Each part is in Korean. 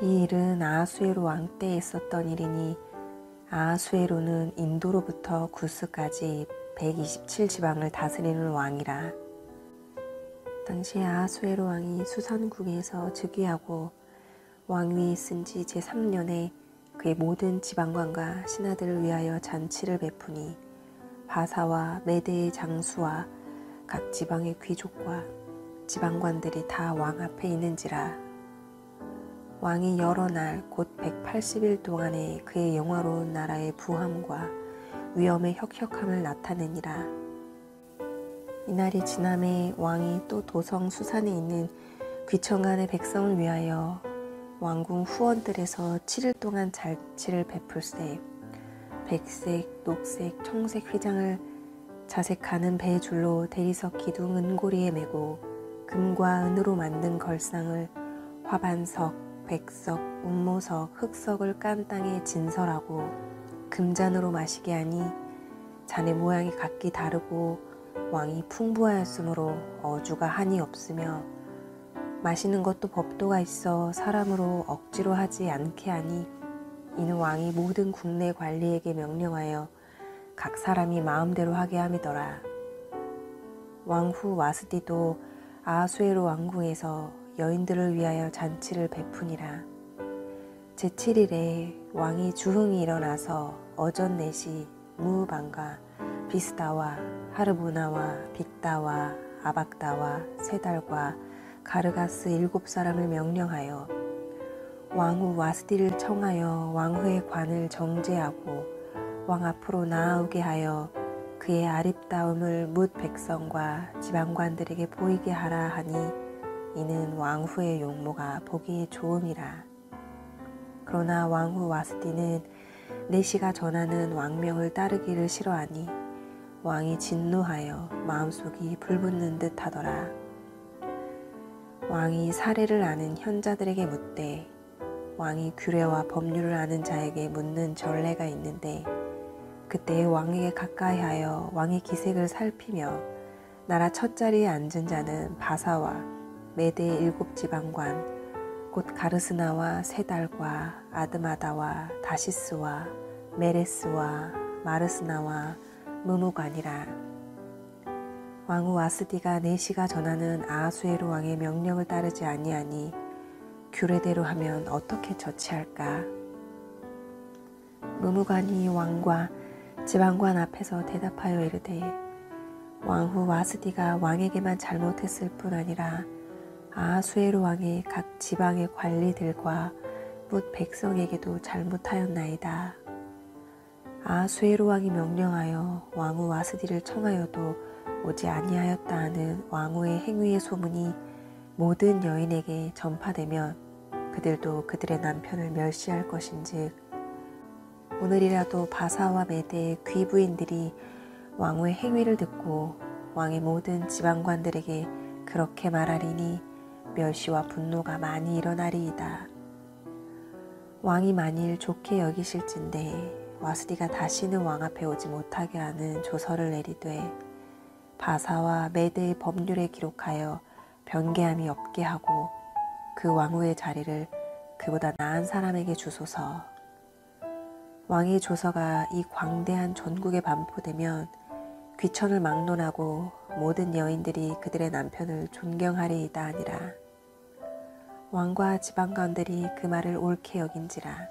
이 일은 아하수에로 왕 때에 있었던 일이니 아하수에로는 인도로부터 구스까지 127지방을 다스리는 왕이라. 당시 아하수에로 왕이 수산국에서 즉위하고 왕위에 있은 지 제3년에 그의 모든 지방관과 신하들을 위하여 잔치를 베푸니 바사와 메대의 장수와 각 지방의 귀족과 지방관들이 다 왕 앞에 있는지라. 왕이 여러 날 곧 180일 동안에 그의 영화로운 나라의 부함과 위엄의 혁혁함을 나타내니라. 이날이 지남에 왕이 또 도성 수산에 있는 귀천간의 백성을 위하여 왕궁 후원들에서 7일 동안 잔치를 베풀세 백색, 녹색, 청색 휘장을 자색하는 배줄로 대리석 기둥 은고리에 메고 금과 은으로 만든 걸상을 화반석, 백석, 운모석, 흑석을 깐 땅에 진설하고 금잔으로 마시게 하니 잔의 모양이 각기 다르고 왕이 풍부하였으므로 어주가 한이 없으며 마시는 것도 법도가 있어 사람으로 억지로 하지 않게 하니 이는 왕이 모든 국내 관리에게 명령하여 각 사람이 마음대로 하게 함이더라. 왕후 와스디도 아하수에로 왕궁에서 여인들을 위하여 잔치를 베푸니라. 제7일에 왕이 주흥이 일어나서 어전 넷이 무방과 비스다와 하르보나와 빅다와 아박다와 세달과 가르가스 7사람을 명령하여 왕후 와스디를 청하여 왕후의 관을 정제하고 왕 앞으로 나아오게 하여 그의 아립다움을 뭇 백성과 지방관들에게 보이게 하라 하니 이는 왕후의 용모가 보기에 좋음이라. 그러나 왕후 와스디는 내시가 전하는 왕명을 따르기를 싫어하니 왕이 진노하여 마음속이 불붙는 듯 하더라. 왕이 사례를 아는 현자들에게 묻되 왕이 규례와 법률을 아는 자에게 묻는 전례가 있는데 그때 왕에게 가까이하여 왕의 기색을 살피며 나라 첫자리에 앉은 자는 바사와 메대의 7지방관 곧 가르스나와 세달과 아드마다와 다시스와 메레스와 마르스나와 무무관이라. 왕후 와스디가 내시가 전하는 아하수에로 왕의 명령을 따르지 아니하니 규례대로 하면 어떻게 처치할까? 무무관이 왕과 지방관 앞에서 대답하여 이르되 왕후 와스디가 왕에게만 잘못했을 뿐 아니라 아하수에로 왕의 각 지방의 관리들과 뭇 백성에게도 잘못하였나이다. 아하수에로 왕이 명령하여 왕후 와스디를 청하여도 오지 아니하였다 하는 왕후의 행위의 소문이 모든 여인에게 전파되면 그들도 그들의 남편을 멸시할 것인즉 오늘이라도 바사와 메대의 귀부인들이 왕후의 행위를 듣고 왕의 모든 지방관들에게 그렇게 말하리니 멸시와 분노가 많이 일어나리이다. 왕이 만일 좋게 여기실진데 와스디가 다시는 왕 앞에 오지 못하게 하는 조서를 내리되 바사와 메대의 법률에 기록하여 변개함이 없게 하고 그 왕후의 자리를 그보다 나은 사람에게 주소서. 왕의 조서가 이 광대한 전국에 반포되면 귀천을 막론하고 모든 여인들이 그들의 남편을 존경하리이다 하니라. 왕과 지방관들이 그 말을 옳게 여긴지라.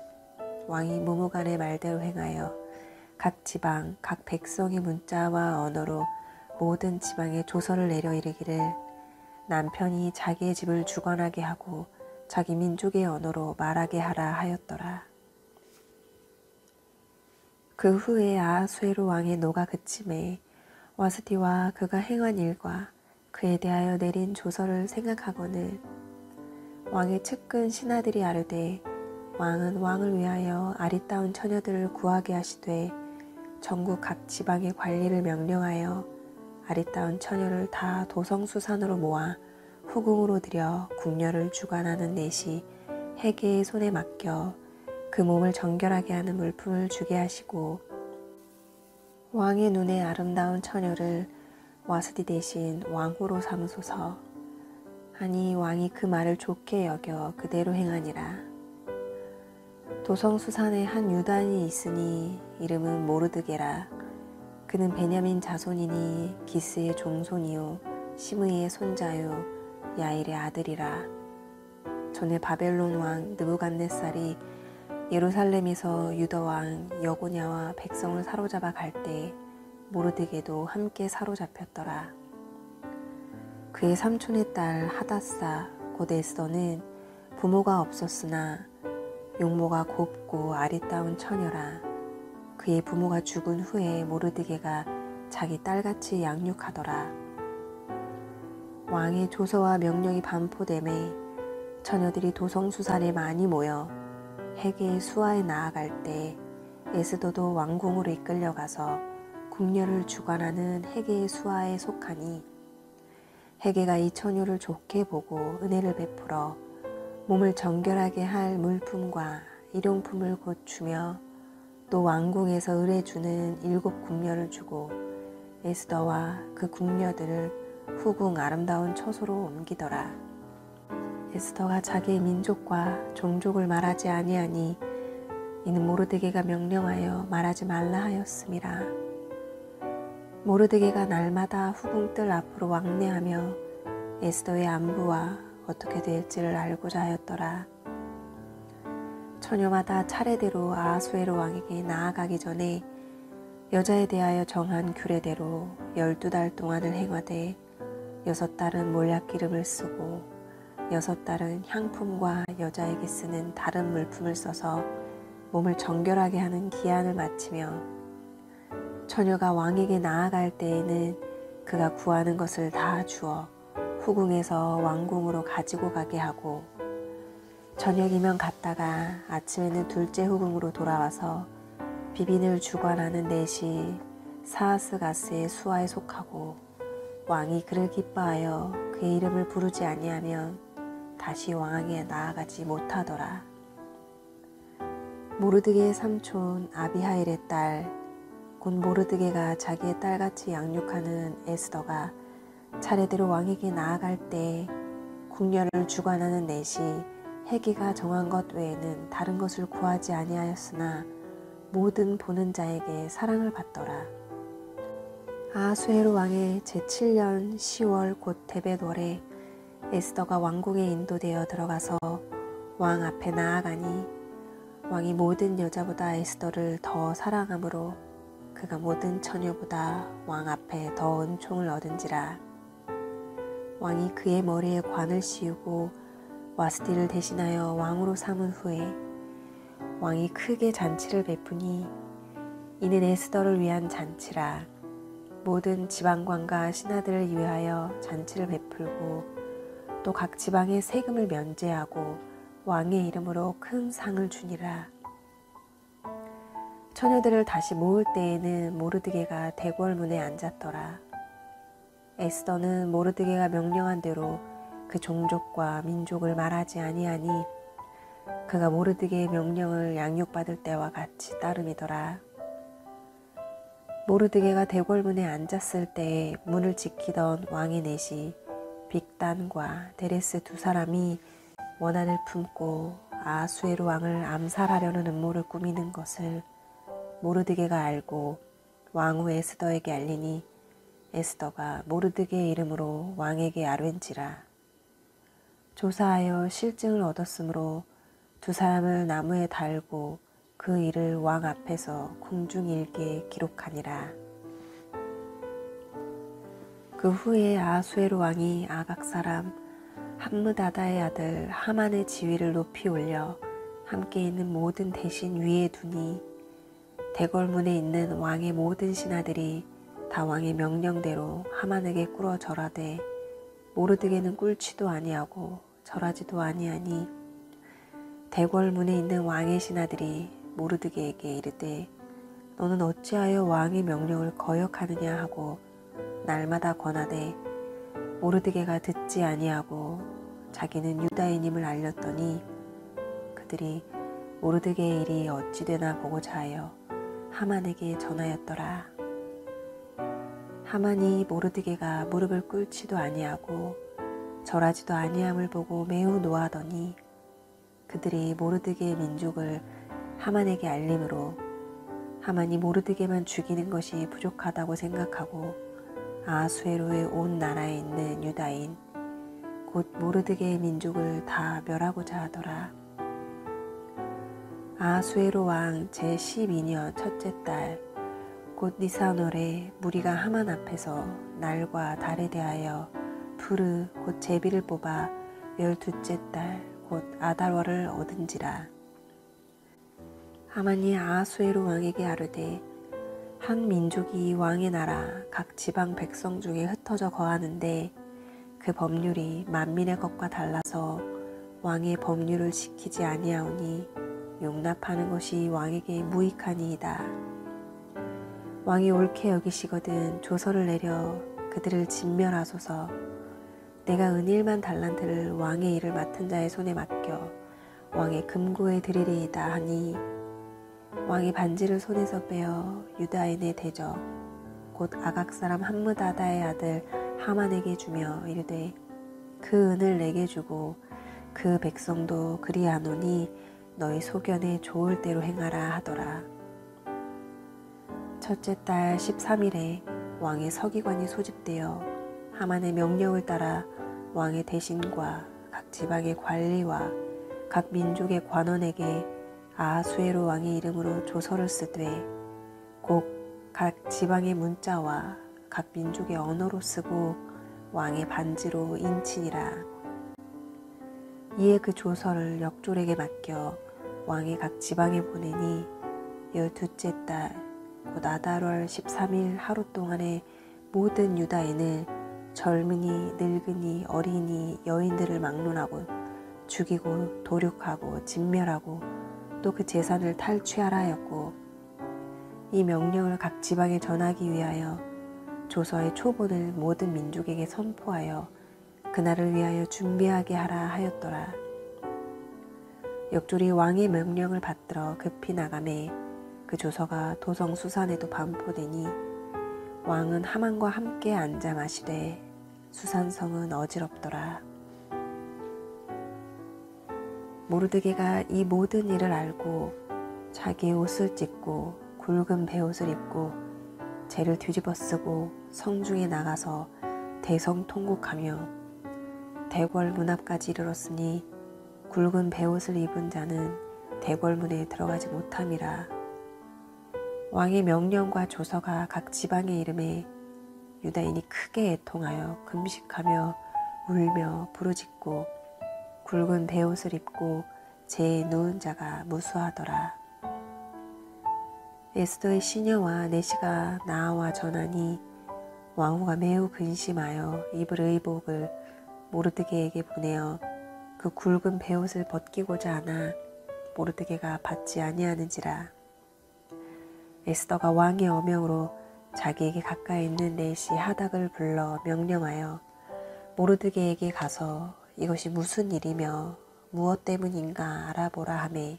왕이 무무간의 말대로 행하여 각 지방 각 백성의 문자와 언어로 모든 지방에 조서를 내려 이르기를 남편이 자기의 집을 주관하게 하고 자기 민족의 언어로 말하게 하라 하였더라. 그 후에 아하수에로 왕의 노가 그침에 와스디와 그가 행한 일과 그에 대하여 내린 조서를 생각하거늘 왕의 측근 신하들이 아르되 왕은 왕을 위하여 아리따운 처녀들을 구하게 하시되 전국 각 지방의 관리를 명령하여 아리따운 처녀를 다 도성수산으로 모아 후궁으로 들여 궁녀를 주관하는 넷이 해계의 손에 맡겨 그 몸을 정결하게 하는 물품을 주게 하시고 왕의 눈에 아름다운 처녀를 와스디 대신 왕후로 삼으소서 하니 왕이 그 말을 좋게 여겨 그대로 행하니라. 도성수산에 한 유다인이 있으니 이름은 모르드게라. 그는 베냐민 자손이니 기스의 종손이요 시므이의 손자요 야일의 아들이라. 전에 바벨론 왕 느부갓네살이 예루살렘에서 유다 왕 여고냐와 백성을 사로잡아 갈 때 모르드게도 함께 사로잡혔더라. 그의 삼촌의 딸 하닷사 곧 에스더는 부모가 없었으나 용모가 곱고 아리따운 처녀라. 그의 부모가 죽은 후에 모르드게가 자기 딸같이 양육하더라. 왕의 조서와 명령이 반포됨에 처녀들이 도성수산에 많이 모여 헤게의 수하에 나아갈 때 에스더도 왕궁으로 이끌려가서 궁녀를 주관하는 헤게의 수하에 속하니 헤게가 이 처녀를 좋게 보고 은혜를 베풀어 몸을 정결하게 할 물품과 일용품을 곧 주며 또 왕궁에서 의뢰주는 7 궁녀를 주고 에스더와 그 궁녀들을 후궁 아름다운 처소로 옮기더라. 에스더가 자기의 민족과 종족을 말하지 아니하니 이는 모르드게가 명령하여 말하지 말라 하였음이라. 모르드게가 날마다 후궁들 앞으로 왕래하며 에스더의 안부와 어떻게 될지를 알고자 하였더라. 처녀마다 차례대로 아하수에로 왕에게 나아가기 전에 여자에 대하여 정한 규례대로 12달 동안을 행하되 6달은 몰약기름을 쓰고 6달은 향품과 여자에게 쓰는 다른 물품을 써서 몸을 정결하게 하는 기한을 마치며 처녀가 왕에게 나아갈 때에는 그가 구하는 것을 다 주어 후궁에서 왕궁으로 가지고 가게 하고 저녁이면 갔다가 아침에는 둘째 후궁으로 돌아와서 비빈을 주관하는 넷이 사하스가스의 수하에 속하고 왕이 그를 기뻐하여 그의 이름을 부르지 아니하면 다시 왕에게 나아가지 못하더라. 모르드게의 삼촌 아비하일의 딸 곧 모르드게가 자기의 딸같이 양육하는 에스더가 차례대로 왕에게 나아갈 때 궁녀를 주관하는 넷이 헤게가 정한 것 외에는 다른 것을 구하지 아니하였으나 모든 보는 자에게 사랑을 받더라. 아하수에로 왕의 제7년 10월 곧 데벳월에 에스더가 왕궁에 인도되어 들어가서 왕 앞에 나아가니 왕이 모든 여자보다 에스더를 더 사랑하므로 그가 모든 처녀보다 왕 앞에 더 은총을 얻은지라. 왕이 그의 머리에 관을 씌우고 와스티를 대신하여 왕으로 삼은 후에 왕이 크게 잔치를 베푸니 이는 에스더를 위한 잔치라. 모든 지방관과 신하들을 위하여 잔치를 베풀고 또 각 지방의 세금을 면제하고 왕의 이름으로 큰 상을 주니라. 처녀들을 다시 모을 때에는 모르드게가 대궐문에 앉았더라. 에스더는 모르드게가 명령한 대로 그 종족과 민족을 말하지 아니하니 그가 모르드게의 명령을 양육받을 때와 같이 따름이더라. 모르드게가 대궐문에 앉았을 때 문을 지키던 왕의 넷이 빅단과 데레스 2사람이 원한을 품고 아하수에로 왕을 암살하려는 음모를 꾸미는 것을 모르드게가 알고 왕후 에스더에게 알리니 에스더가 모르드게의 이름으로 왕에게 아뢰은지라. 조사하여 실증을 얻었으므로 2사람을 나무에 달고 그 일을 왕 앞에서 궁중일기에 기록하니라. 그 후에 아하수에로 왕이 아각 사람 함므다다의 아들 하만의 지위를 높이 올려 함께 있는 모든 대신 위에 두니 대궐문에 있는 왕의 모든 신하들이 다 왕의 명령대로 하만에게 꿇어 절하되 모르드게는 꿇지도 아니하고 절하지도 아니하니 대궐문에 있는 왕의 신하들이 모르드게에게 이르되 너는 어찌하여 왕의 명령을 거역하느냐 하고 날마다 권하되 모르드게가 듣지 아니하고 자기는 유다인임을 알렸더니 그들이 모르드게의 일이 어찌 되나 보고자 하여 하만에게 전하였더라. 하만이 모르드게가 무릎을 꿇지도 아니하고 절하지도 아니함을 보고 매우 노하더니 그들이 모르드게의 민족을 하만에게 알림으로 하만이 모르드게만 죽이는 것이 부족하다고 생각하고 아하수에로의 온 나라에 있는 유다인 곧 모르드게의 민족을 다 멸하고자 하더라. 아하수에로 왕 제12년 첫째 달 곧 니산월에 무리가 하만 앞에서 날과 달에 대하여 푸르 곧 제비를 뽑아 12째 달 곧 아달월을 얻은지라. 하만이 아하수에로 왕에게 아르되 한 민족이 왕의 나라 각 지방 백성 중에 흩어져 거하는데 그 법률이 만민의 것과 달라서 왕의 법률을 지키지 아니하오니 용납하는 것이 왕에게 무익하니이다. 왕이 옳게 여기시거든 조서를 내려 그들을 진멸하소서. 내가 은일만 달란트를 왕의 일을 맡은 자의 손에 맡겨 왕의 금고에 드리리이다 하니 왕이 반지를 손에서 빼어 유다인의 대적 곧 아각 사람 함므다다의 아들 하만에게 주며 이르되 그 은을 내게 주고 그 백성도 그리하노니 너희 소견에 좋을 대로 행하라 하더라. 첫째 달 13일에 왕의 서기관이 소집되어 하만의 명령을 따라 왕의 대신과 각 지방의 관리와 각 민족의 관원에게 아하수에로 왕의 이름으로 조서를 쓰되 곧 각 지방의 문자와 각 민족의 언어로 쓰고 왕의 반지로 인치니라. 이에 그 조서를 역졸에게 맡겨 왕의 각 지방에 보내니 12째 달 곧 아달월 13일 하루 동안에 모든 유다인을 젊은이, 늙은이, 어린이, 여인들을 막론하고 죽이고 도륙하고 진멸하고 또 그 재산을 탈취하라 하였고 이 명령을 각 지방에 전하기 위하여 조서의 초본을 모든 민족에게 선포하여 그날을 위하여 준비하게 하라 하였더라. 역졸이 왕의 명령을 받들어 급히 나가매 그 조서가 도성 수산에도 반포되니 왕은 하만과 함께 앉아 마시되 수산성은 어지럽더라. 모르드게가 이 모든 일을 알고 자기의 옷을 찢고 굵은 베옷을 입고 재를 뒤집어 쓰고 성중에 나가서 대성통곡하며 대궐 문 앞까지 이르렀으니 굵은 베옷을 입은 자는 대궐문에 들어가지 못함이라. 왕의 명령과 조서가 각 지방의 이름에 유다인이 크게 애통하여 금식하며 울며 부르짖고 굵은 베옷을 입고 재에 누운 자가 무수하더라. 에스더의 시녀와 내시가 나아와 전하니 왕후가 매우 근심하여 입을 의복을 모르드게에게 보내어 그 굵은 베옷을 벗기고자 하나 모르드게가 받지 아니하는지라. 에스더가 왕의 어명으로 자기에게 가까이 있는 내시 하닥을 불러 명령하여 모르드게에게 가서 이것이 무슨 일이며 무엇 때문인가 알아보라 하매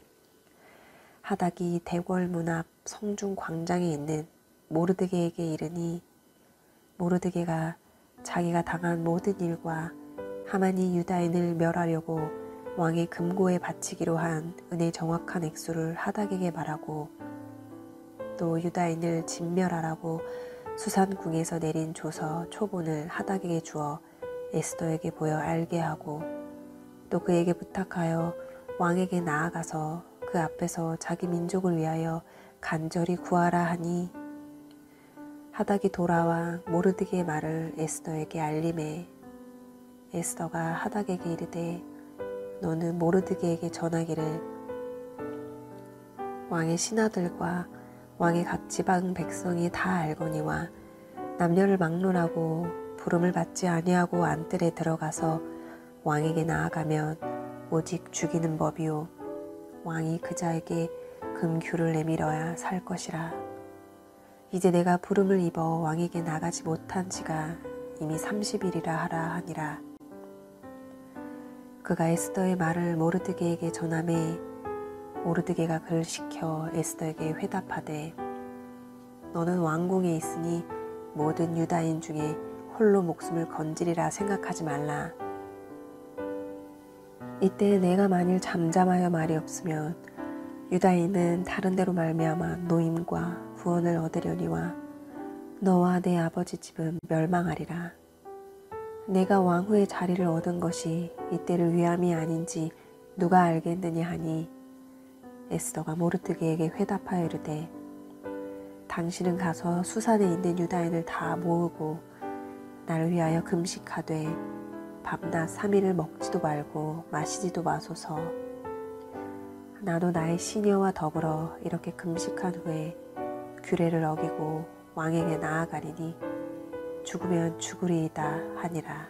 하닥이 대궐 문 앞 성중 광장에 있는 모르드게에게 이르니 모르드게가 자기가 당한 모든 일과 하만이 유다인을 멸하려고 왕의 금고에 바치기로 한 은의 정확한 액수를 하닥에게 말하고 또 유다인을 진멸하라고 수산궁에서 내린 조서 초본을 하닥에게 주어 에스더에게 보여 알게 하고 또 그에게 부탁하여 왕에게 나아가서 그 앞에서 자기 민족을 위하여 간절히 구하라 하니 하닥이 돌아와 모르드게의 말을 에스더에게 알림해 에스더가 하닥에게 이르되 너는 모르드게에게 전하기를 왕의 신하들과 왕의 각 지방 백성이 다 알거니와 남녀를 막론하고 부름을 받지 아니하고 안뜰에 들어가서 왕에게 나아가면 오직 죽이는 법이요 왕이 그 자에게 금규를 내밀어야 살 것이라. 이제 내가 부름을 입어 왕에게 나가지 못한 지가 이미 30일이라 하라 하니라. 그가 에스더의 말을 모르드게에게 전하매 모르드게가 그를 시켜 에스더에게 회답하되 너는 왕궁에 있으니 모든 유다인 중에 홀로 목숨을 건지리라 생각하지 말라. 이때 내가 만일 잠잠하여 말이 없으면 유다인은 다른 데로 말미암아 노임과 구원을 얻으려니와 너와 내 아버지 집은 멸망하리라. 내가 왕후의 자리를 얻은 것이 이때를 위함이 아닌지 누가 알겠느냐 하니 에스더가 모르드게에게 회답하여 이르되 당신은 가서 수산에 있는 유다인을 다 모으고 나를 위하여 금식하되 밤낮 3일을 먹지도 말고 마시지도 마소서. 나도 나의 시녀와 더불어 이렇게 금식한 후에 규례를 어기고 왕에게 나아가리니 죽으면 죽으리이다 하니라.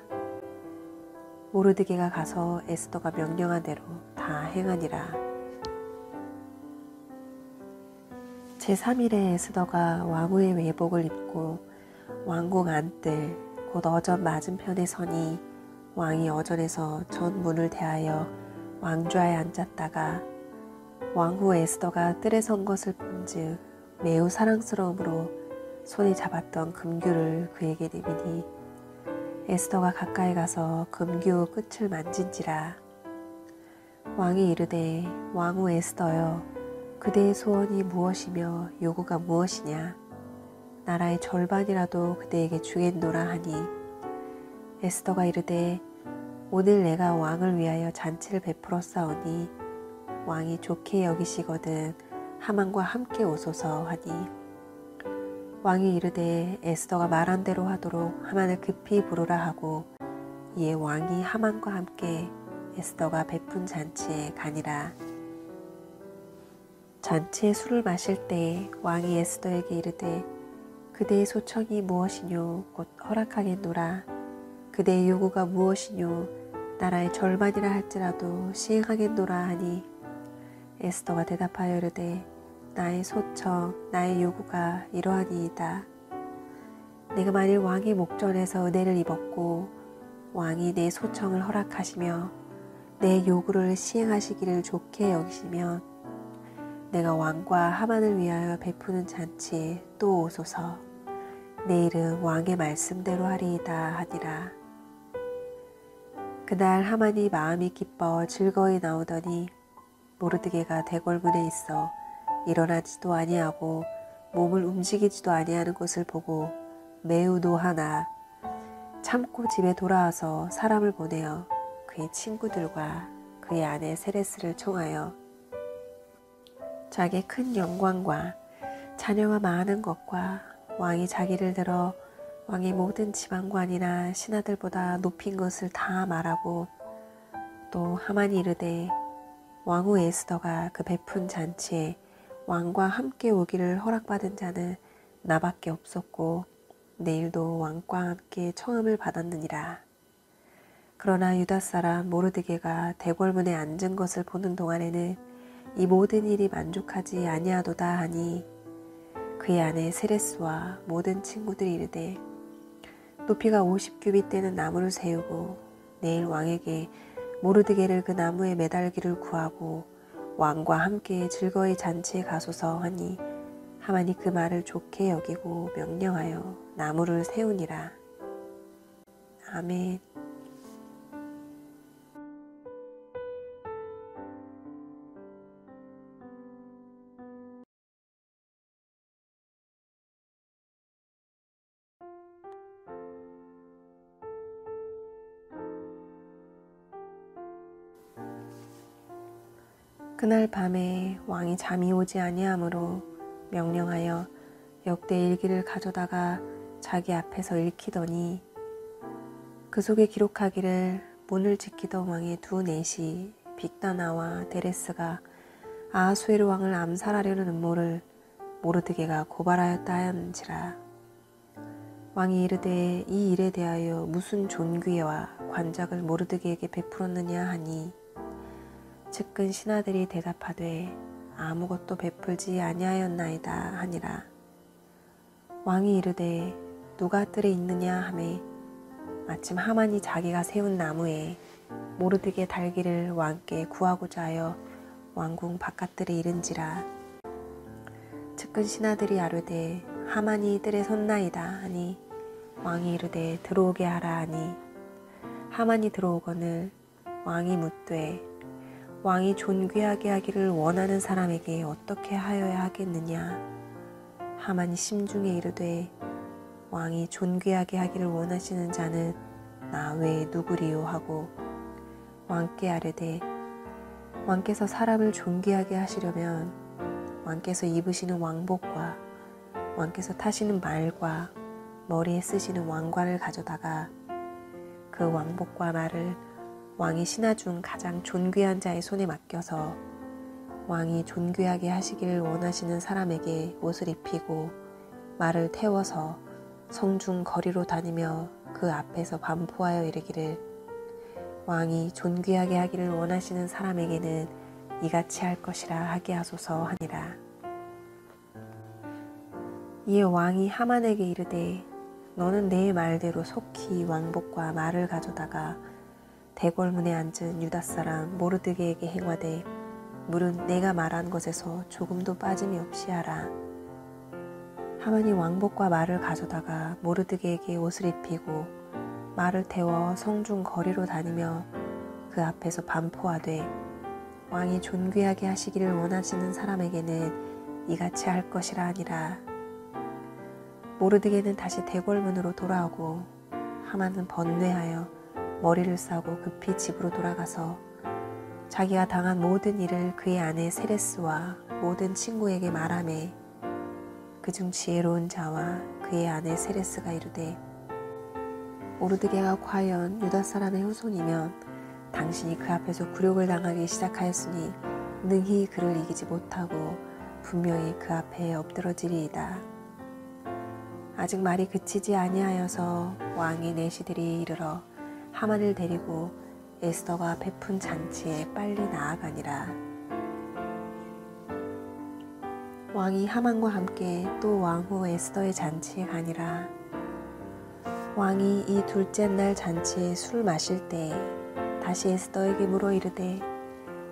모르드게가 가서 에스더가 명령한 대로 다 행하니라. 제3일에 에스더가 왕후의 외복을 입고 왕궁 안뜰 곧 어전 맞은편에 서니 왕이 어전에서 전 문을 대하여 왕좌에 앉았다가 왕후 에스더가 뜰에 선 것을 본즉 매우 사랑스러움으로 손에 잡았던 금규를 그에게 내미니 에스더가 가까이 가서 금규 끝을 만진지라. 왕이 이르되 왕후 에스더여 그대의 소원이 무엇이며 요구가 무엇이냐. 나라의 절반이라도 그대에게 주겠노라 하니 에스더가 이르되 오늘 내가 왕을 위하여 잔치를 베풀었사오니 왕이 좋게 여기시거든 하만과 함께 오소서 하니 왕이 이르되 에스더가 말한 대로 하도록 하만을 급히 부르라 하고 이에 왕이 하만과 함께 에스더가 베푼 잔치에 가니라. 잔치에 술을 마실 때 왕이 에스더에게 이르되 그대의 소청이 무엇이뇨 곧 허락하겠노라. 그대의 요구가 무엇이뇨 나라의 절반이라 할지라도 시행하겠노라 하니 에스더가 대답하여 이르되 나의 소청 나의 요구가 이러하니이다. 내가 만일 왕의 목전에서 은혜를 입었고 왕이 내 소청을 허락하시며 내 요구를 시행하시기를 좋게 여기시면 내가 왕과 하만을 위하여 베푸는 잔치에 또 오소서. 내일은 왕의 말씀대로 하리이다 하니라. 그날 하만이 마음이 기뻐 즐거이 나오더니 모르드게가 대궐문에 있어 일어나지도 아니하고 몸을 움직이지도 아니하는 것을 보고 매우 노하나 참고 집에 돌아와서 사람을 보내어 그의 친구들과 그의 아내 세레스를 청하여 자기의 큰 영광과 자녀가 많은 것과 왕이 자기를 들어 왕의 모든 지방관이나 신하들보다 높인 것을 다 말하고 또 하만이 이르되 왕후 에스더가 그 베푼 잔치에 왕과 함께 오기를 허락받은 자는 나밖에 없었고 내일도 왕과 함께 청함을 받았느니라. 그러나 유다 사람 모르드게가 대궐문에 앉은 것을 보는 동안에는 이 모든 일이 만족하지 아니하도다 하니 그의 아내 세레스와 모든 친구들이 이르되 높이가 50규빗 되는 나무를 세우고 내일 왕에게 모르드게를 그 나무에 매달기를 구하고 왕과 함께 즐거이 잔치에 가소서 하니 하만이 그 말을 좋게 여기고 명령하여 나무를 세우니라. 아멘. 그날 밤에 왕이 잠이 오지 아니하므로 명령하여 역대 일기를 가져다가 자기 앞에서 읽히더니 그 속에 기록하기를 문을 지키던 왕의 두 넷이 빅다나와 데레스가 아하수에르 왕을 암살하려는 음모를 모르드게가 고발하였다 하였는지라. 왕이 이르되 이 일에 대하여 무슨 존귀와 관작을 모르드게에게 베풀었느냐 하니 측근 신하들이 대답하되 아무것도 베풀지 아니하였나이다 하니라. 왕이 이르되 누가 뜰에 있느냐 하매 마침 하만이 자기가 세운 나무에 모르드게 달기를 왕께 구하고자 하여 왕궁 바깥뜰에 이른지라. 측근 신하들이 아뢰되 하만이 뜰에 섰나이다 하니 왕이 이르되 들어오게 하라 하니 하만이 들어오거늘 왕이 묻되 왕이 존귀하게 하기를 원하는 사람에게 어떻게 하여야 하겠느냐. 하만이 심중에 이르되 왕이 존귀하게 하기를 원하시는 자는 나 외에 누구리요 하고 왕께 아뢰되 왕께서 사람을 존귀하게 하시려면 왕께서 입으시는 왕복과 왕께서 타시는 말과 머리에 쓰시는 왕관을 가져다가 그 왕복과 말을 왕이 신하 중 가장 존귀한 자의 손에 맡겨서 왕이 존귀하게 하시기를 원하시는 사람에게 옷을 입히고 말을 태워서 성중 거리로 다니며 그 앞에서 반포하여 이르기를 왕이 존귀하게 하기를 원하시는 사람에게는 이같이 할 것이라 하게 하소서 하니라. 이에 왕이 하만에게 이르되 너는 내 말대로 속히 왕복과 말을 가져다가 대궐문에 앉은 유다 사람 모르드게에게 행하되 물은 내가 말한 것에서 조금도 빠짐이 없이 하라. 하만이 왕복과 말을 가져다가 모르드게에게 옷을 입히고 말을 태워 성중 거리로 다니며 그 앞에서 반포하되 왕이 존귀하게 하시기를 원하시는 사람에게는 이같이 할 것이라 하니라. 모르드게는 다시 대궐문으로 돌아오고 하만은 번뇌하여 머리를 싸고 급히 집으로 돌아가서 자기가 당한 모든 일을 그의 아내 세레스와 모든 친구에게 말하매 그중 지혜로운 자와 그의 아내 세레스가 이르되 모르드게가 과연 유다 사람의 후손이면 당신이 그 앞에서 굴욕을 당하기 시작하였으니 능히 그를 이기지 못하고 분명히 그 앞에 엎드러지리이다. 아직 말이 그치지 아니하여서 왕의 내시들이 이르러 하만을 데리고 에스더가 베푼 잔치에 빨리 나아가니라. 왕이 하만과 함께 또 왕후 에스더의 잔치에 가니라. 왕이 이 둘째 날 잔치에 술 마실 때 다시 에스더에게 물어 이르되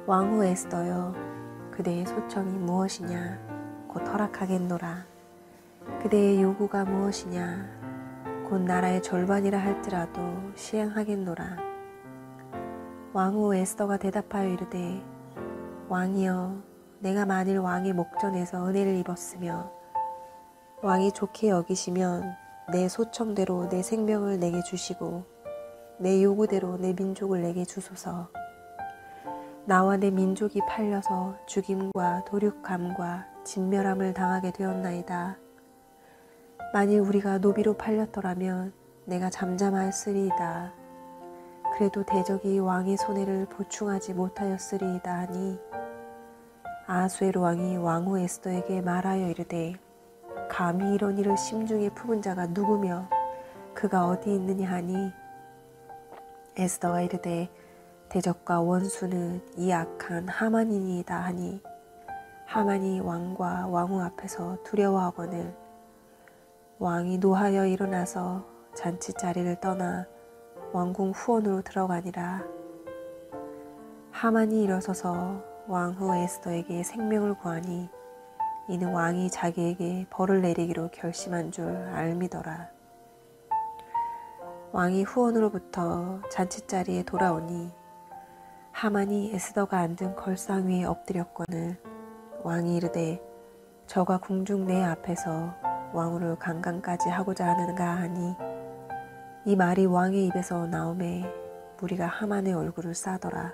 왕후 에스더여 그대의 소청이 무엇이냐 곧 허락하겠노라. 그대의 요구가 무엇이냐 곧 나라의 절반이라 할지라도 시행하겠노라. 왕후 에스더가 대답하여 이르되 왕이여 내가 만일 왕의 목전에서 은혜를 입었으며 왕이 좋게 여기시면 내 소청대로 내 생명을 내게 주시고 내 요구대로 내 민족을 내게 주소서. 나와 내 민족이 팔려서 죽임과 도륙함과 진멸함을 당하게 되었나이다. 만일 우리가 노비로 팔렸더라면 내가 잠잠하였으리이다. 그래도 대적이 왕의 손해를 보충하지 못하였으리이다 하니 아하수에로 왕이 왕후 에스더에게 말하여 이르되 감히 이런 일을 심중에 품은 자가 누구며 그가 어디 있느냐 하니 에스더가 이르되 대적과 원수는 이 악한 하만이니이다 하니 하만이 왕과 왕후 앞에서 두려워하거늘 왕이 노하여 일어나서 잔치 자리를 떠나 왕궁 후원으로 들어가니라. 하만이 일어서서 왕후 에스더에게 생명을 구하니 이는 왕이 자기에게 벌을 내리기로 결심한 줄 알미더라. 왕이 후원으로부터 잔치자리에 돌아오니 하만이 에스더가 앉은 걸상 위에 엎드렸거늘 왕이 이르되 저가 궁중 내 앞에서 왕후를 강간까지 하고자 하는가 하니 이 말이 왕의 입에서 나오매 무리가 하만의 얼굴을 싸더라.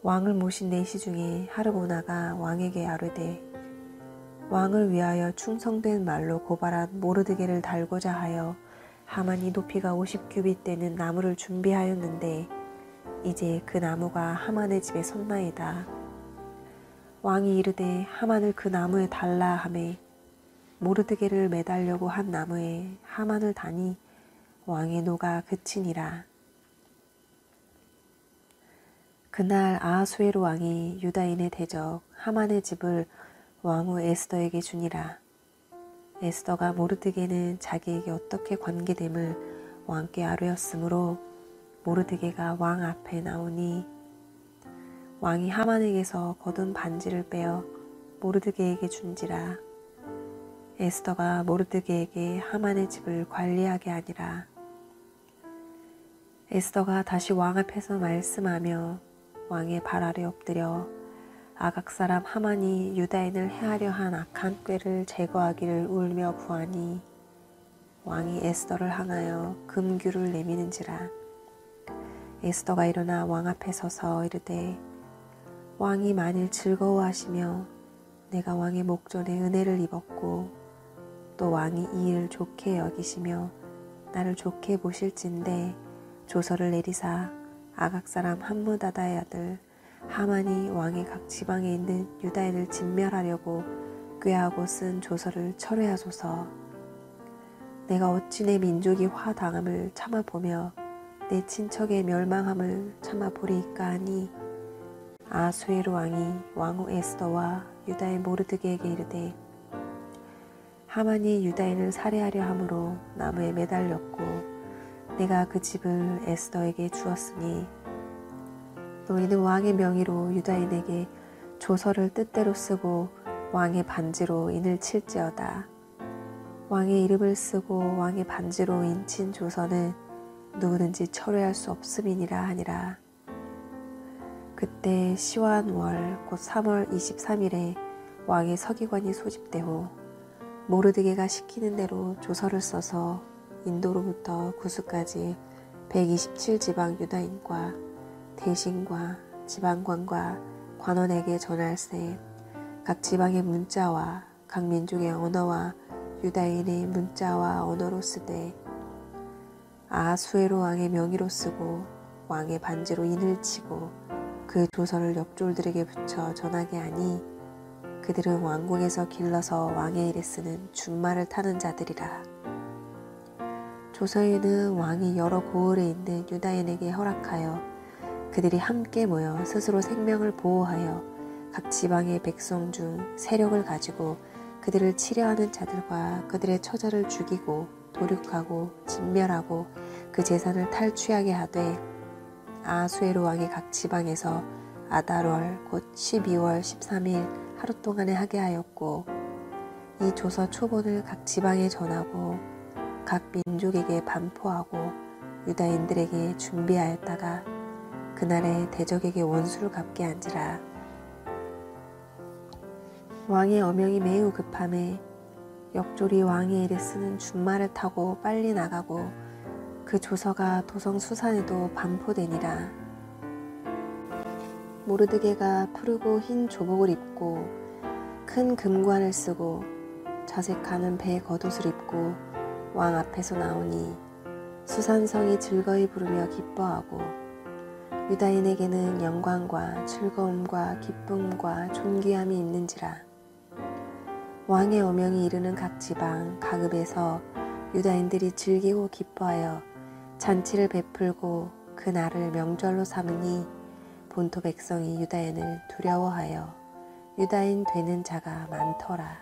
왕을 모신 내시 중에 하르보나가 왕에게 아뢰되 왕을 위하여 충성된 말로 고발한 모르드게를 달고자 하여 하만이 높이가 50규빗 되는 나무를 준비하였는데 이제 그 나무가 하만의 집에 섰나이다. 왕이 이르되 하만을 그 나무에 달라 하매 모르드게를 매달려고 한 나무에 하만을 다니 왕의 노가 그치니라. 그날 아하수에로 왕이 유다인의 대적 하만의 집을 왕후 에스더에게 주니라. 에스더가 모르드게는 자기에게 어떻게 관계됨을 왕께 아뢰었으므로 모르드게가 왕 앞에 나오니 왕이 하만에게서 거둔 반지를 빼어 모르드게에게 준지라. 에스더가 모르드게에게 하만의 집을 관리하게 하니라. 에스더가 다시 왕 앞에서 말씀하며 왕의 발 아래 엎드려 아각 사람 하만이 유다인을 해하려 한 악한 꾀를 제거하기를 울며 구하니 왕이 에스더를 향하여 금규를 내미는지라. 에스더가 일어나 왕 앞에 서서 이르되 왕이 만일 즐거워하시며 내가 왕의 목전에 은혜를 입었고 또 왕이 이 일을 좋게 여기시며 나를 좋게 보실진대 조서를 내리사 아각 사람 함므다다의 아들 하만이 왕의 각 지방에 있는 유다인을 진멸하려고 꾀하고 쓴 조서를 철회하소서. 내가 어찌 내 민족이 화당함을 참아보며 내 친척의 멸망함을 참아보리이까 하니 아수에로 왕이 왕후 에스더와 유다인 모르드게에게 이르되 하만이 유다인을 살해하려 함으로 나무에 매달렸고 내가 그 집을 에스더에게 주었으니 너희는 왕의 명의로 유다인에게 조서를 뜻대로 쓰고 왕의 반지로 인을 칠지어다. 왕의 이름을 쓰고 왕의 반지로 인친 조서는 누구든지 철회할 수 없음이니라 하니라. 그때 시완월 곧 3월 23일에 왕의 서기관이 소집되고 모르드게가 시키는 대로 조서를 써서 인도로부터 구스까지 127지방 유다인과 대신과 지방관과 관원에게 전할세. 각 지방의 문자와 각 민족의 언어와 유다인의 문자와 언어로 쓰되 아수에로 왕의 명의로 쓰고 왕의 반지로 인을 치고 그 조서를 옆졸들에게 붙여 전하게 하니 그들은 왕궁에서 길러서 왕의 일에 쓰는 준말을 타는 자들이라. 조서에는 왕이 여러 고을에 있는 유다인에게 허락하여 그들이 함께 모여 스스로 생명을 보호하여 각 지방의 백성 중 세력을 가지고 그들을 치려하는 자들과 그들의 처자를 죽이고 도륙하고 진멸하고 그 재산을 탈취하게 하되 아수에로 왕이 각 지방에서 아달월 곧 12월 13일 하루 동안에 하게 하였고 이 조서 초본을 각 지방에 전하고 각 민족에게 반포하고 유다인들에게 준비하였다가 그날에 대적에게 원수를 갚게 한지라. 왕의 어명이 매우 급함에 역졸이 왕의 일에 쓰는 준말을 타고 빨리 나가고 그 조서가 도성 수산에도 반포되니라. 모르드게가 푸르고 흰 조복을 입고 큰 금관을 쓰고 자색하는 배 겉옷을 입고 왕 앞에서 나오니 수산성이 즐거이 부르며 기뻐하고 유다인에게는 영광과 즐거움과 기쁨과 존귀함이 있는지라. 왕의 어명이 이르는 각 지방 각읍에서 유다인들이 즐기고 기뻐하여 잔치를 베풀고 그 날을 명절로 삼으니 본토 백성이 유다인을 두려워하여 유다인 되는 자가 많더라.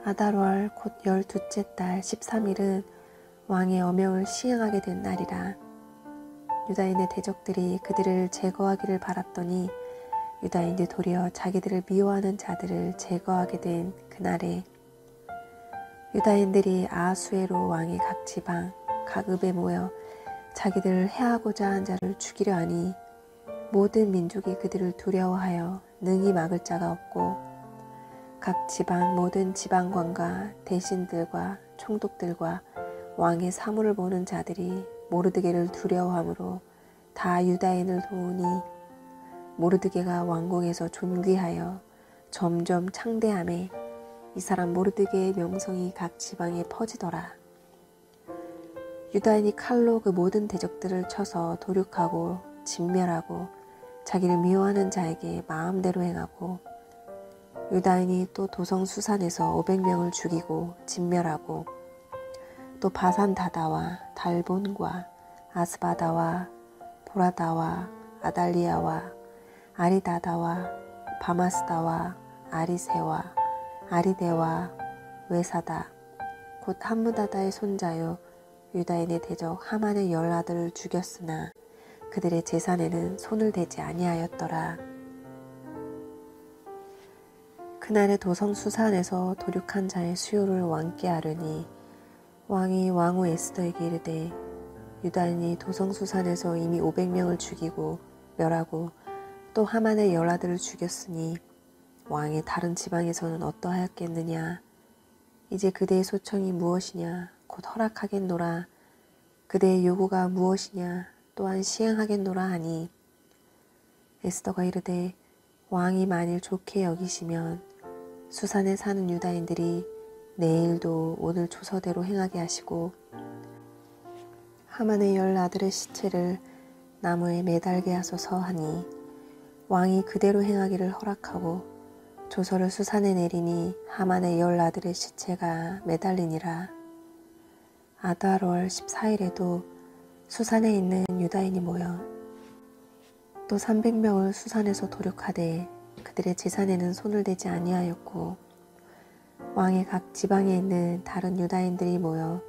아달월 곧 12째 달 13일은 왕의 어명을 시행하게 된 날이라. 유다인의 대적들이 그들을 제거하기를 바랐더니 유다인들이 도리어 자기들을 미워하는 자들을 제거하게 된 그날에 유다인들이 아수에로 왕의 각 지방 각읍에 모여 자기들을 해하고자 한 자를 죽이려 하니 모든 민족이 그들을 두려워하여 능히 막을 자가 없고 각 지방 모든 지방관과 대신들과 총독들과 왕의 사물을 보는 자들이 모르드게를 두려워하므로 다 유다인을 도우니 모르드게가 왕궁에서 존귀하여 점점 창대함에 이 사람 모르드게의 명성이 각 지방에 퍼지더라. 유다인이 칼로 그 모든 대적들을 쳐서 도륙하고 진멸하고 자기를 미워하는 자에게 마음대로 행하고 유다인이 또 도성 수산에서 500명을 죽이고 진멸하고 또 바산 다다와 달본과 아스바다와 보라다와 아달리아와 아리다다와 바마스다와 아리세와 아리데와 외사다 곧 함므다다의 손자요 유다인의 대적 하만의 10아들을 죽였으나 그들의 재산에는 손을 대지 아니하였더라. 그날의 도성 수산에서 도륙한 자의 수요를 왕께 아르니 왕이 왕후 에스더에게 이르되 유다인이 도성수산에서 이미 500명을 죽이고 멸하고 또 하만의 열아들을 죽였으니 왕의 다른 지방에서는 어떠하였겠느냐. 이제 그대의 소청이 무엇이냐. 곧 허락하겠노라. 그대의 요구가 무엇이냐. 또한 시행하겠노라 하니 에스더가 이르되 왕이 만일 좋게 여기시면 수산에 사는 유다인들이 내일도 오늘 조서대로 행하게 하시고 하만의 10아들의 시체를 나무에 매달게 하소서 하니 왕이 그대로 행하기를 허락하고 조서를 수산에 내리니 하만의 10아들의 시체가 매달리니라. 아달월 14일에도 수산에 있는 유다인이 모여 또 300명을 수산에서 도륙하되 그들의 재산에는 손을 대지 아니하였고 왕의 각 지방에 있는 다른 유다인들이 모여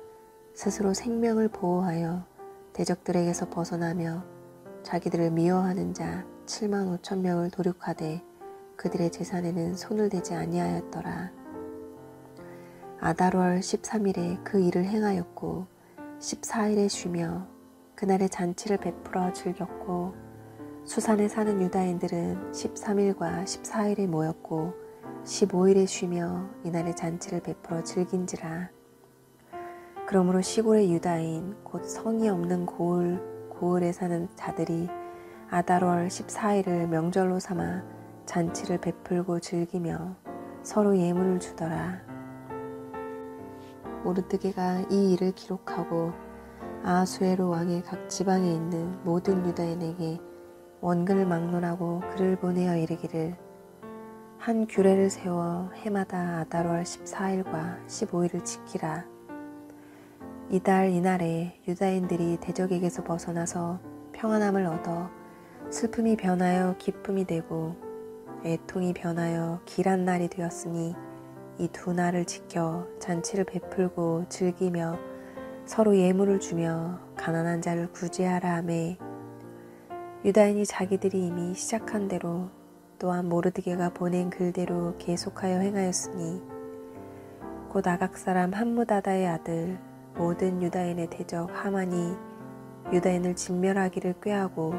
스스로 생명을 보호하여 대적들에게서 벗어나며 자기들을 미워하는 자 7만 5천 명을 도륙하되 그들의 재산에는 손을 대지 아니하였더라. 아달월 13일에 그 일을 행하였고 14일에 쉬며 그날의 잔치를 베풀어 즐겼고 수산에 사는 유다인들은 13일과 14일에 모였고 15일에 쉬며 이날의 잔치를 베풀어 즐긴지라. 그러므로 시골의 유다인 곧 성이 없는 고을에 사는 자들이 아달월 14일을 명절로 삼아 잔치를 베풀고 즐기며 서로 예물을 주더라. 모르드게가 이 일을 기록하고 아하수에로 왕의 각 지방에 있는 모든 유다인에게 원근을 막론하고 글을 보내어 이르기를 한 규례를 세워 해마다 아달월 14일과 15일을 지키라. 이달 이날에 유다인들이 대적에게서 벗어나서 평안함을 얻어 슬픔이 변하여 기쁨이 되고 애통이 변하여 길한 날이 되었으니 이 두 날을 지켜 잔치를 베풀고 즐기며 서로 예물을 주며 가난한 자를 구제하라 하매 유다인이 자기들이 이미 시작한 대로 또한 모르드게가 보낸 글대로 계속하여 행하였으니 곧 아각 사람 함무다다의 아들 모든 유다인의 대적 하만이 유다인을 진멸하기를 꾀하고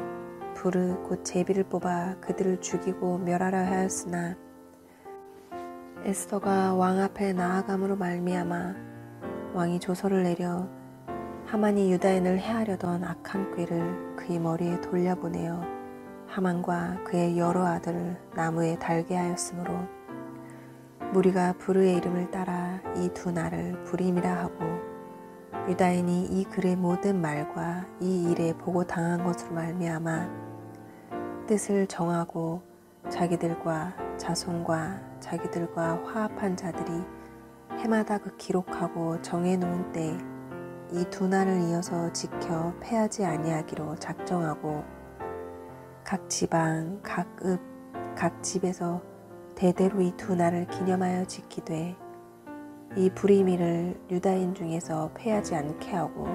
불을 곧 제비를 뽑아 그들을 죽이고 멸하려 하였으나 에스더가 왕 앞에 나아감으로 말미암아 왕이 조서를 내려 하만이 유다인을 해하려던 악한 꾀를 그의 머리에 돌려보내어 하만과 그의 여러 아들을 나무에 달게 하였으므로 무리가 부르의 이름을 따라 이 두 날을 부림이라 하고 유다인이 이 글의 모든 말과 이 일에 보고 당한 것으로 말미암아 뜻을 정하고 자기들과 자손과 자기들과 화합한 자들이 해마다 그 기록하고 정해놓은 때에 이 두 날을 이어서 지켜 패하지 아니하기로 작정하고 각 지방, 각 읍, 각 집에서 대대로 이 두 날을 기념하여 지키되 이 부리미를 유다인 중에서 패하지 않게 하고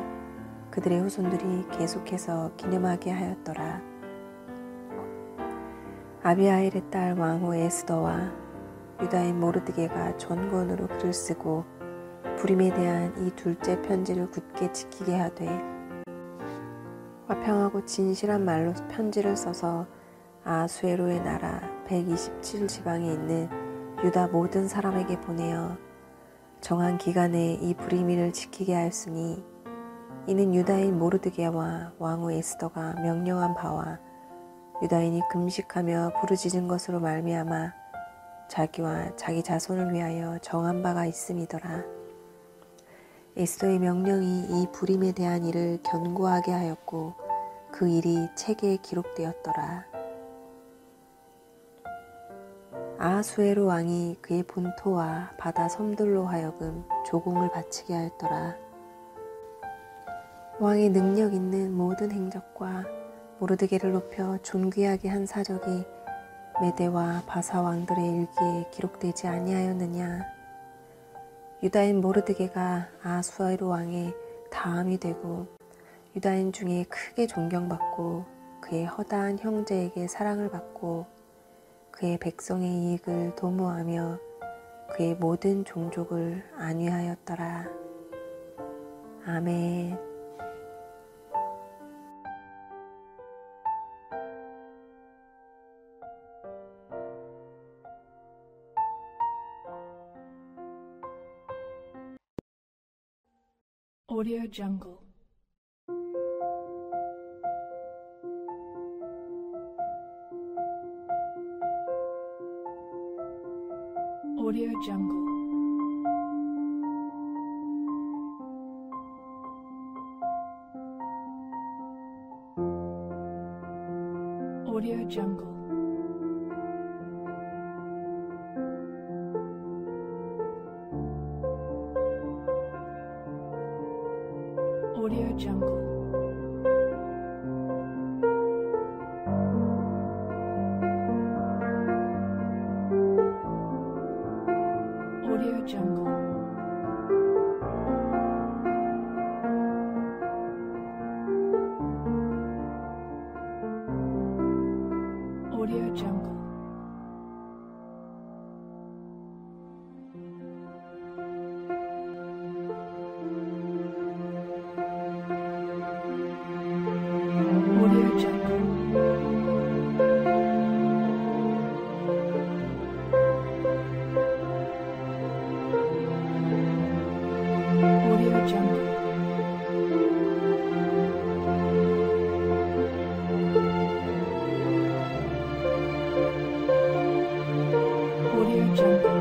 그들의 후손들이 계속해서 기념하게 하였더라. 아비하일의 딸 왕후 에스더와 유다인 모르드게가 전권으로 글을 쓰고 부림에 대한 이 둘째 편지를 굳게 지키게 하되 화평하고 진실한 말로 편지를 써서 아수에로의 나라 127지방에 있는 유다 모든 사람에게 보내어 정한 기간에 이 부리미를 지키게 하였으니 이는 유다인 모르드게와 왕후 에스더가 명령한 바와 유다인이 금식하며 부르짖은 것으로 말미암아 자기와 자기 자손을 위하여 정한 바가 있음이더라. 에스더의 명령이 이 부림에 대한 일을 견고하게 하였고 그 일이 책에 기록되었더라. 아하수에로 왕이 그의 본토와 바다 섬들로 하여금 조공을 바치게 하였더라. 왕의 능력 있는 모든 행적과 모르드게를 높여 존귀하게 한 사적이 메대와 바사 왕들의 일기에 기록되지 아니하였느냐. 유다인 모르드게가 아하수에로 왕의 다음이 되고 유다인 중에 크게 존경받고 그의 허다한 형제에게 사랑을 받고 그의 백성의 이익을 도모하며 그의 모든 종족을 안위하였더라. 아멘. Audio Jungle. Audio Jungle. Audio Jungle. Audio Jungle. Audio Jungle. Audio Jungle. Audio Jungle. Audio Jungle. Audio Jungle.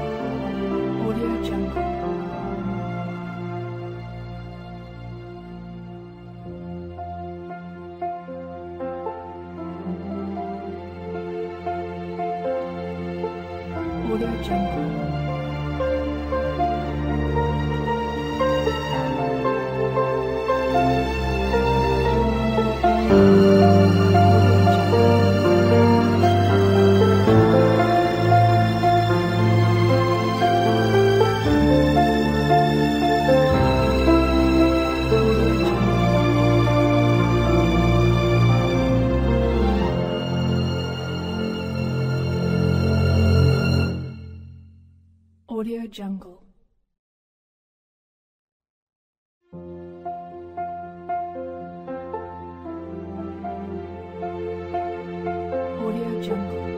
Audio Jungle. Audio Jungle. Audio Jungle. Audio Jungle.